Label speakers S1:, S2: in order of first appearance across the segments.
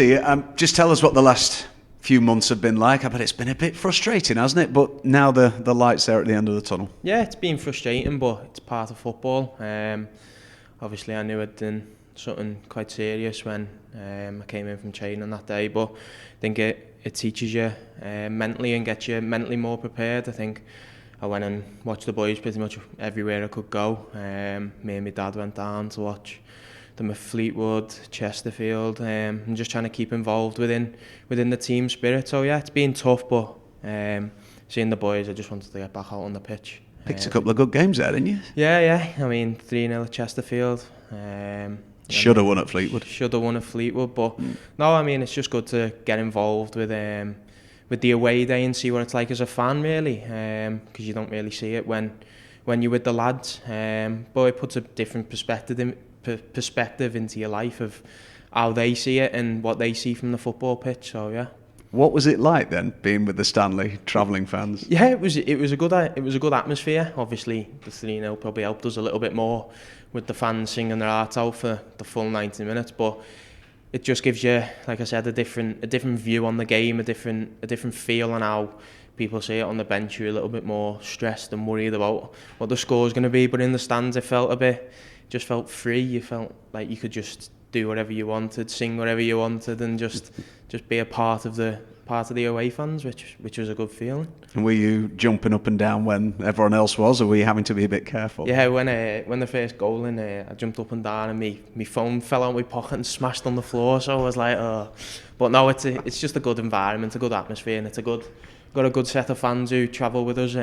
S1: see it. Just tell us what the last few months have been like. I bet it's been a bit frustrating, hasn't it? But now the light's there at the end of the tunnel.
S2: Yeah, it's been frustrating, but it's part of football. Obviously, I knew I'd done something quite serious when I came in from training that day, but I think it teaches you mentally and gets you mentally more prepared. I think I went and watched the boys pretty much everywhere I could go. Me and my dad went down to watch them at Fleetwood, Chesterfield, and just trying to keep involved within the team spirit. So yeah, it's been tough, but seeing the boys, I just wanted to get back out on the pitch.
S1: Picked a couple of good games there, didn't you?
S2: Yeah. I mean, 3-0 at Chesterfield.
S1: Should have won at Fleetwood.
S2: Should have won at Fleetwood, but no, I mean, it's just good to get involved with the away day and see what it's like as a fan, really, because you don't really see it when you're with the lads. But it puts a different perspective into your life of how they see it and what they see from the football pitch. So yeah.
S1: What was it like then, being with the Stanley travelling fans?
S2: Yeah, it was a good atmosphere. Obviously, the 3-0 probably helped us a little bit more with the fans singing their hearts out for the full 90 minutes. But it just gives you, like I said, a different view on the game, a different feel on how people see it on the bench. You're a little bit more stressed and worried about what the score's going to be. But in the stands, it just felt free. You felt like you could just do whatever you wanted, sing whatever you wanted, and just be a part of the away fans, which was a good feeling. And
S1: were you jumping up and down when everyone else was, or were you having to be a bit careful?
S2: Yeah, when the first goal in, I jumped up and down, and my phone fell out of my pocket and smashed on the floor. So I was like, oh. But no, it's just a good environment, a good atmosphere, and got a good set of fans who travel with us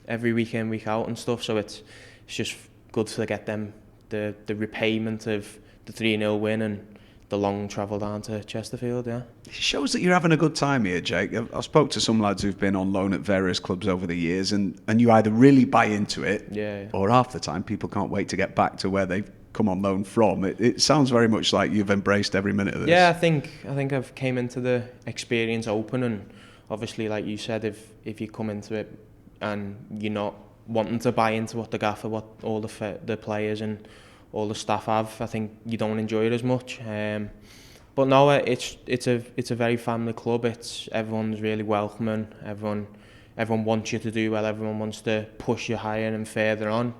S2: every week in, week out and stuff. So it's just good to get them the repayment of the 3-0 win and the long travel down to Chesterfield. Yeah,
S1: it shows that you're having a good time here, Jake. I've spoke to some lads who've been on loan at various clubs over the years, and you either really buy into it, or half the time people can't wait to get back to where they've come on loan from. It sounds very much like you've embraced every minute of this.
S2: Yeah, I think I've came into the experience open, and obviously, like you said, if you come into it and you're not wanting to buy into what the gaffer, what all the players and all the staff have, I think you don't enjoy it as much. But no, it's a very family club. Everyone's really welcoming. Everyone wants you to do well. Everyone wants to push you higher and further on.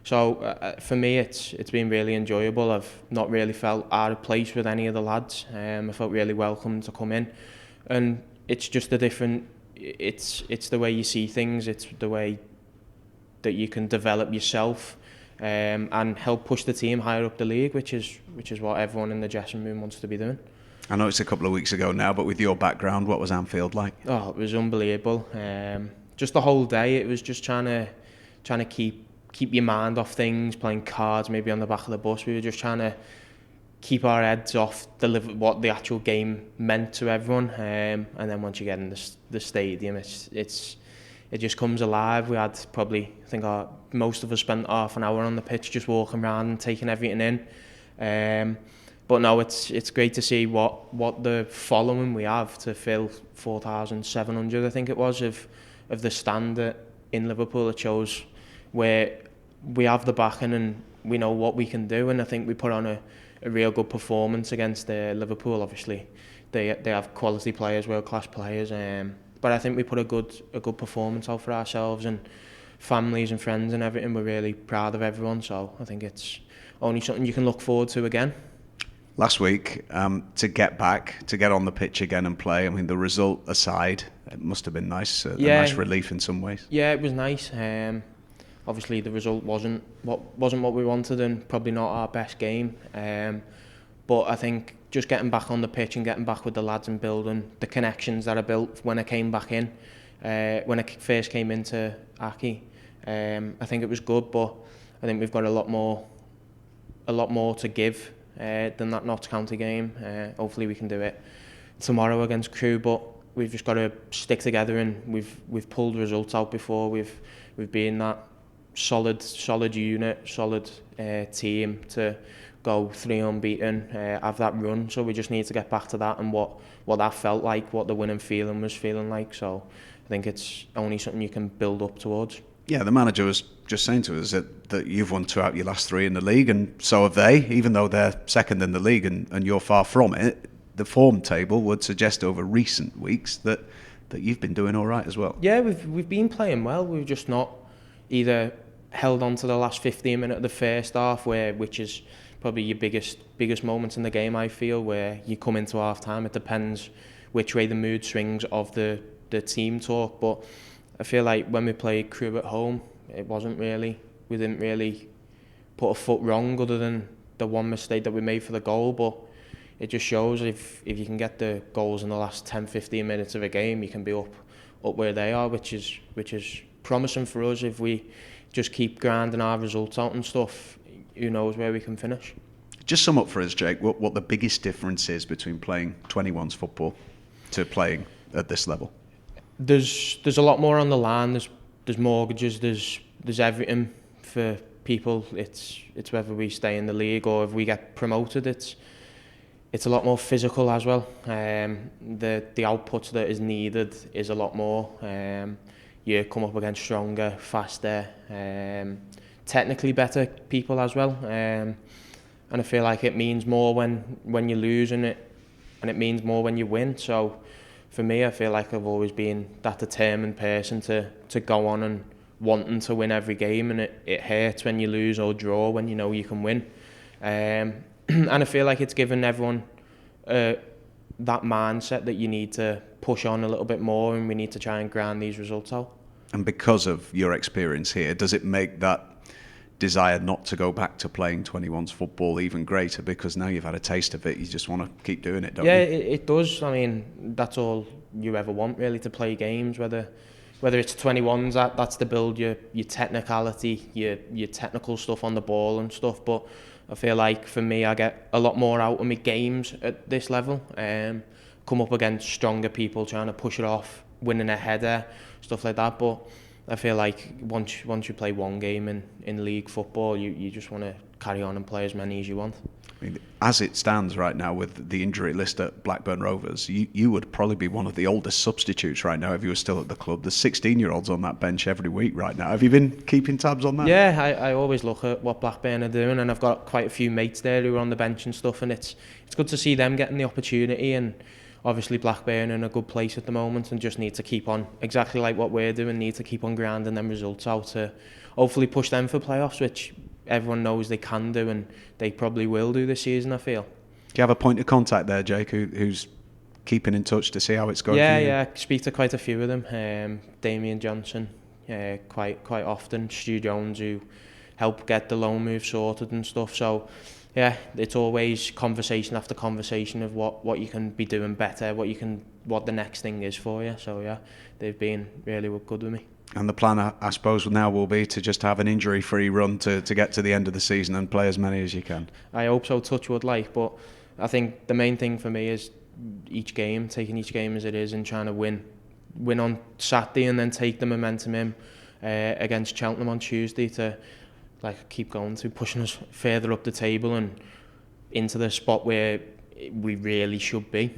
S2: So for me, it's been really enjoyable. I've not really felt out of place with any of the lads. I felt really welcome to come in, and it's just a different. It's the way you see things. It's the way that you can develop yourself. And help push the team higher up the league, which is what everyone in the dressing room wants to be doing.
S1: I know it's a couple of weeks ago now, but with your background, what was Anfield like?
S2: Oh, it was unbelievable. Just the whole day, it was just trying to keep your mind off things, playing cards, maybe on the back of the bus. We were just trying to keep our heads off what the actual game meant to everyone. And then once you get in the stadium, it just comes alive. We had probably, I think most of us spent half an hour on the pitch just walking around and taking everything in. But no, it's great to see what the following we have to fill 4,700, I think it was, of the stand in Liverpool. It shows where we have the backing and we know what we can do. And I think we put on a real good performance against Liverpool. Obviously, they have quality players, world-class players. But I think we put a good performance out for ourselves, and families and friends and everything. We're really proud of everyone, so I think it's only something you can look forward to again.
S1: Last week, to get on the pitch again and play, I mean, the result aside, it must have been nice, a nice relief in some ways.
S2: Yeah, it was nice. Obviously, the result wasn't what we wanted, and probably not our best game. But I think just getting back on the pitch and getting back with the lads and building the connections that I built when I came back in, when I first came into Aki, I think it was good. But I think we've got a lot more to give than that Notts County game. Hopefully we can do it tomorrow against Crewe, but we've just got to stick together, and we've pulled results out before. We've been that solid unit, solid team to go 3 unbeaten, have that run. So we just need to get back to that and what that felt like, what the winning feeling was feeling like. So I think it's only something you can build up towards.
S1: Yeah, the manager was just saying to us that you've won 2 out of your last 3 in the league, and so have they. Even though they're second in the league and you're far from it, the form table would suggest over recent weeks that you've been doing all right as well.
S2: Yeah, we've been playing well. We've just not either held on to the last 15 minutes of the first half, which is probably your biggest moments in the game, I feel, where you come into half time. It depends which way the mood swings of the team talk, but I feel like when we played Crewe at home, we didn't really put a foot wrong other than the one mistake that we made for the goal. But it just shows if you can get the goals in the last 10-15 minutes of a game, you can be up where they are, which is promising for us. If we just keep grinding our results out and stuff, who knows where we can finish.
S1: Just sum up for us, Jake, what the biggest difference is between playing 21s football to playing at this level.
S2: There's a lot more on the line. There's mortgages. There's everything for people. It's whether we stay in the league or if we get promoted. It's a lot more physical as well. The output that is needed is a lot more. You come up against stronger, faster, technically better people as well. And I feel like it means more when you lose and it means more when you win. So for me, I feel like I've always been that determined person to go on and wanting to win every game, and it hurts when you lose or draw when you know you can win. And I feel like it's given everyone that mindset that you need to push on a little bit more, and we need to try and grind these results out.
S1: And because of your experience here, does it make that desire not to go back to playing 21s football even greater, because now you've had a taste of it, you just want to keep doing it, don't you?
S2: Yeah, it does. I mean, that's all you ever want, really, to play games, whether it's 21s, that's to build your technicality, your technical stuff on the ball and stuff. But I feel like for me, I get a lot more out of my games at this level. Come up against stronger people trying to push it off, winning a header, stuff like that. But I feel like once you play one game in league football, you just want to carry on and play as many as you want.
S1: I mean, as it stands right now with the injury list at Blackburn Rovers, you would probably be one of the oldest substitutes right now if you were still at the club. There's 16-year-olds on that bench every week right now. Have you been keeping tabs on that?
S2: Yeah, I always look at what Blackburn are doing, and I've got quite a few mates there who are on the bench and stuff, and it's good to see them getting the opportunity. And obviously Blackburn are in a good place at the moment and just need to keep on, exactly like what we're doing, need to keep on grinding them results out to hopefully push them for playoffs, which everyone knows they can do, and they probably will do this season, I feel.
S1: Do you have a point of contact there, Jake, who's keeping in touch to see how it's going for you?
S2: Yeah, I speak to quite a few of them. Damien Johnson, quite often. Stu Jones, who help get the loan move sorted and stuff. So, yeah, it's always conversation after conversation of what you can be doing better, what the next thing is for you. So, yeah, they've been really good with me.
S1: And the plan, I suppose, now will be to just have an injury-free run to get to the end of the season and play as many as you can. I
S2: hope so, touch wood, but I think the main thing for me is taking each game as it is and trying to win on Saturday and then take the momentum in against Cheltenham on Tuesday to keep going to pushing us further up the table and into the spot where we really should be.